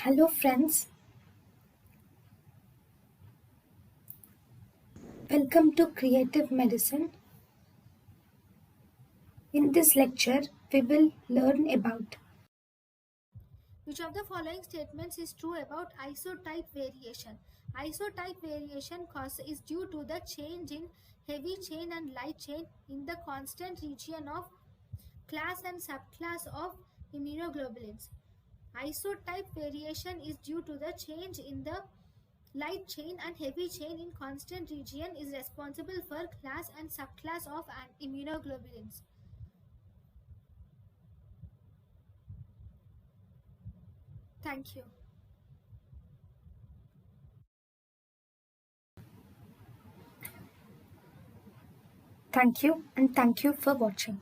Hello, friends. Welcome to Creative Medicine. In this lecture, we will learn about Which of the following statements is true about isotype variation? Isotype variation cause is due to the change in heavy chain and light chain in the constant region of class and subclass of immunoglobulins. Isotype variation is due to the change in the light chain and heavy chain in constant region is responsible for class and subclass of immunoglobulins. Thank you. thank you and thank you for watching.